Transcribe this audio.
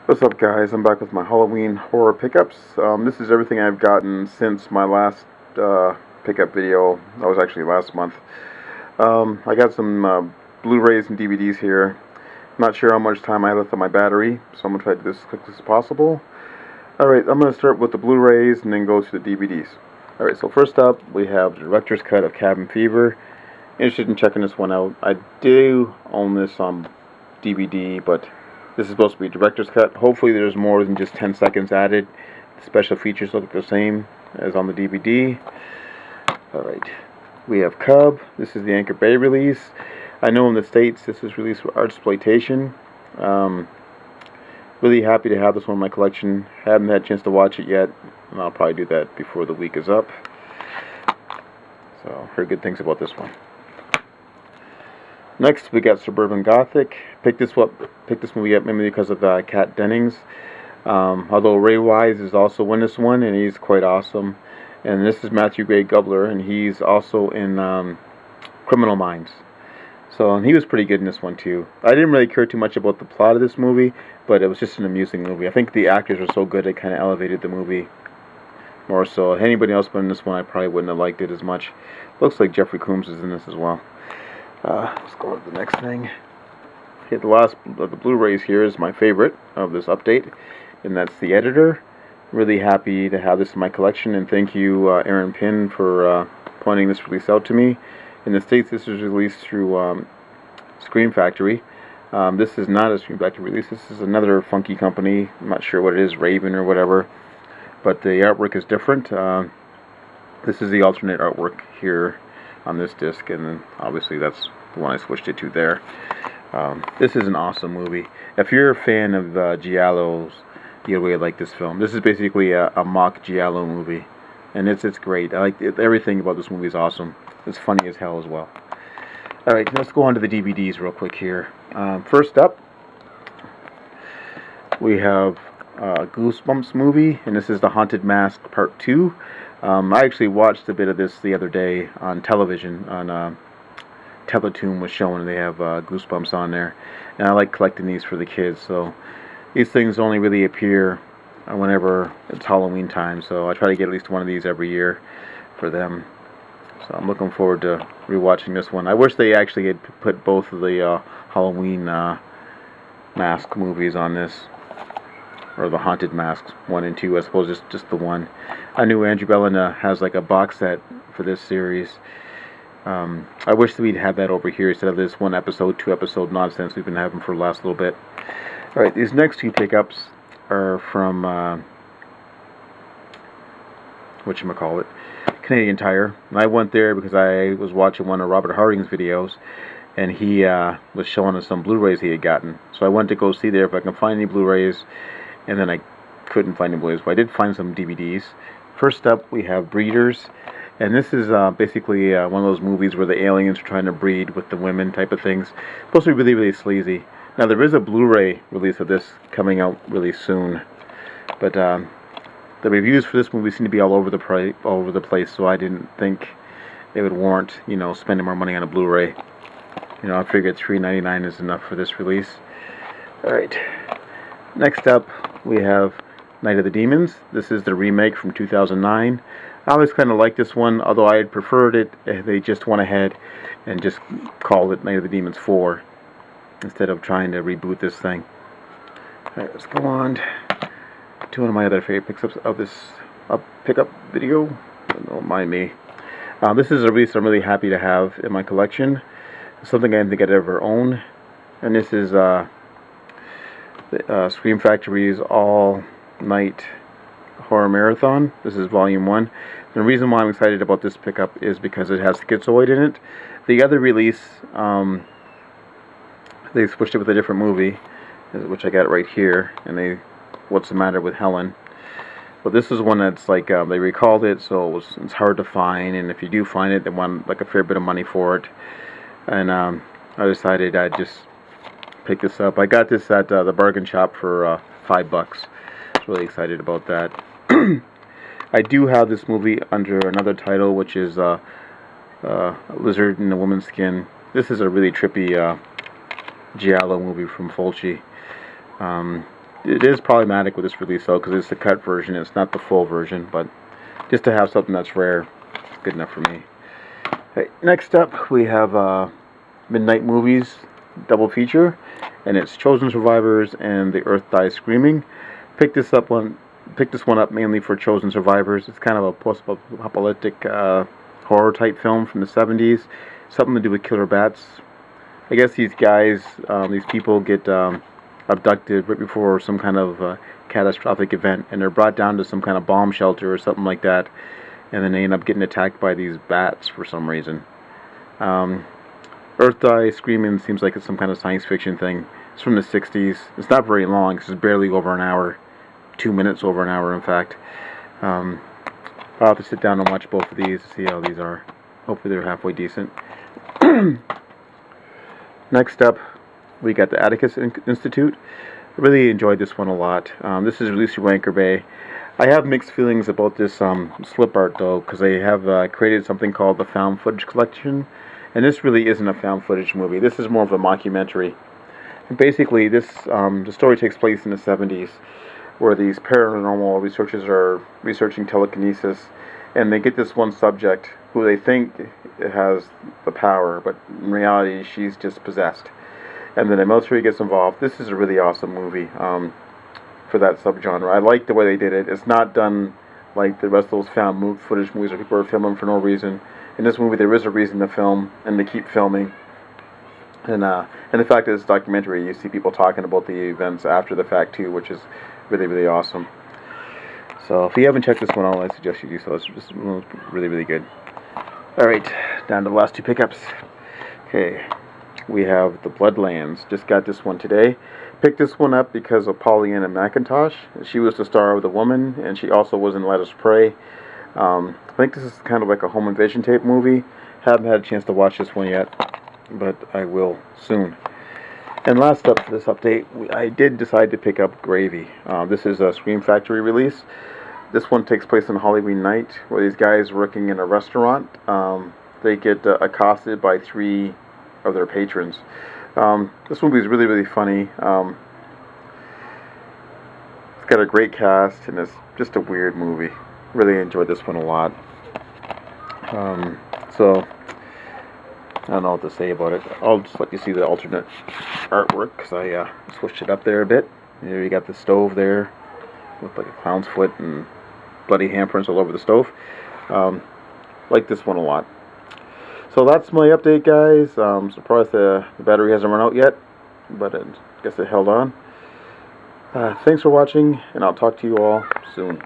What's up, guys? I'm back with my Halloween horror pickups. This is everything I've gotten since my last pickup video. That was actually last month. I got some Blu-rays and DVDs here. Not sure how much time I have left on my battery, so I'm going to try to do this as quickly as possible. Alright, I'm going to start with the Blu-rays and then go to the DVDs. Alright, so first up, we have the director's cut of Cabin Fever. Interested in checking this one out. I do own this on DVD, but this is supposed to be director's cut. Hopefully there's more than just 10 seconds added. The special features look the same as on the DVD. Alright. We have Cub. This is the Anchor Bay release. I know in the States this is released for Artsploitation. Really happy to have this one in my collection. Haven't had a chance to watch it yet, and I'll probably do that before the week is up. So, heard good things about this one. Next, we got Suburban Gothic. Picked this movie up mainly because of Kat Dennings. Although Ray Wise is also in this one, and he's quite awesome. And this is Matthew Gray Gubler, and he's also in Criminal Minds. So, and he was pretty good in this one too. I didn't really care too much about the plot of this movie, but it was just an amusing movie. I think the actors were so good it kind of elevated the movie more so. If anybody else been in this one, I probably wouldn't have liked it as much. Looks like Jeffrey Combs is in this as well. Let's go on to the next thing. Okay, the last of the Blu-rays here is my favorite of this update, and that's The Editor. Really happy to have this in my collection, and thank you, Aaron Pinn, for pointing this release out to me. In the States, this was released through Scream Factory. This is not a Scream Factory release. This is another funky company. I'm not sure what it is, Raven or whatever, but the artwork is different. This is the alternate artwork here on this disc, and then obviously that's the one I switched it to there. This is an awesome movie. If you're a fan of Giallos, you'll really like this film. This is basically a mock Giallo movie, and it's great. I like everything about this movie is awesome. It's funny as hell as well. Alright, let's go on to the DVDs real quick here. First up, we have Goosebumps movie, and this is The Haunted Mask Part 2. I actually watched a bit of this the other day on television. On Teletoon was showing, they have Goosebumps on there, and I like collecting these for the kids. So these things only really appear whenever it's Halloween time, so I try to get at least one of these every year for them. So I'm looking forward to rewatching this one. I wish they actually had put both of the Halloween mask movies on this, or the Haunted Masks 1 and 2. I suppose just the one. I knew Andrew Bellina has like a box set for this series. I wish that we'd had that over here instead of this 1 episode, 2 episode nonsense we've been having for the last little bit. Alright, these next 2 pickups are from whatchamacallit, Canadian Tire. And I went there because I was watching one of Robert Harding's videos, and he was showing us some Blu-rays he had gotten. So I went to go see there if I can find any Blu-rays, and then I couldn't find any Blu-rays, but I did find some DVDs. First up, we have Breeders, and this is basically one of those movies where the aliens are trying to breed with the women type of things. It's supposed to be really, really sleazy. Now, there is a Blu-ray release of this coming out really soon, but the reviews for this movie seem to be all over the place, so I didn't think it would warrant, spending more money on a Blu-ray. I figured $3.99 is enough for this release. Alright. Next up, we have Night of the Demons. This is the remake from 2009. I always kind of liked this one, although I had preferred it if they just went ahead and just called it Night of the Demons 4 instead of trying to reboot this thing. Alright, let's go on to one of my other favorite pickups of this pickup video. Don't mind me. This is a release I'm really happy to have in my collection. It's something I didn't think I'd ever own. And this is Scream Factory's all-night horror marathon. This is volume 1. And the reason why I'm excited about this pickup is because it has Schizoid in it. The other release, they switched it with a different movie, which I got right here, and What's the Matter with Helen. But this is one that's like, they recalled it, so it's hard to find, and if you do find it, they want like a fair bit of money for it. And I decided I'd just pick this up. I got this at the bargain shop for $5. I was really excited about that. I do have this movie under another title, which is Lizard in a Woman's Skin. This is a really trippy Giallo movie from Fulci. it is problematic with this release though, because it's the cut version. It's not the full version, but just to have something that's rare, it's good enough for me. Okay, next up we have Midnight Movies double feature, and it's Chosen Survivors and The Earth Dies Screaming. Picked this one up mainly for Chosen Survivors. It's kind of a post-apocalyptic horror type film from the 70s. Something to do with killer bats. I guess these guys, these people get abducted right before some kind of catastrophic event, and they're brought down to some kind of bomb shelter or something like that, and then they end up getting attacked by these bats for some reason. Earth Dies Screaming seems like it's some kind of science fiction thing. It's from the 60s. It's not very long. It's barely over an hour. 2 minutes over an hour, in fact. I'll have to sit down and watch both of these to see how these are. Hopefully they're halfway decent. Next up, we got the Atticus Institute. I really enjoyed this one a lot. This is released through Anchor Bay. I have mixed feelings about this slip art though, because they have created something called the Found Footage Collection, and this really isn't a found footage movie. This is more of a mockumentary. And basically, the story takes place in the 70s, where these paranormal researchers are researching telekinesis, and they get this one subject who they think has the power, but in reality she's just possessed. And then the military gets involved. This is a really awesome movie for that subgenre. I like the way they did it. It's not done like the rest of those found footage movies where people are filming for no reason. In this movie there is a reason to film, and they keep filming. And the fact that it's documentary, you see people talking about the events after the fact too, which is really, really awesome. So if you haven't checked this one out, I suggest you do so. It's just really, really good. Alright, down to the last two pickups. Okay, we have The Bloodlands. Just got this one today. Picked this one up because of Pollyanna McIntosh. She was the star of The Woman, and she also was in Let Us Pray. I think this is kind of like a home invasion tape movie. Haven't had a chance to watch this one yet, but I will soon. And last up for this update, I did decide to pick up Gravy. This is a Scream Factory release. This one takes place on Halloween night, where these guys working in a restaurant, they get accosted by 3 of their patrons. This movie is really, really funny. It's got a great cast, and it's just a weird movie. Really enjoyed this one a lot. So I don't know what to say about it. I'll just let you see the alternate artwork, because I switched it up there a bit. Here you got the stove there with like a clown's foot and bloody handprints all over the stove. Like this one a lot. So that's my update, guys. I'm surprised the battery hasn't run out yet, but I guess it held on. Thanks for watching, and I'll talk to you all soon.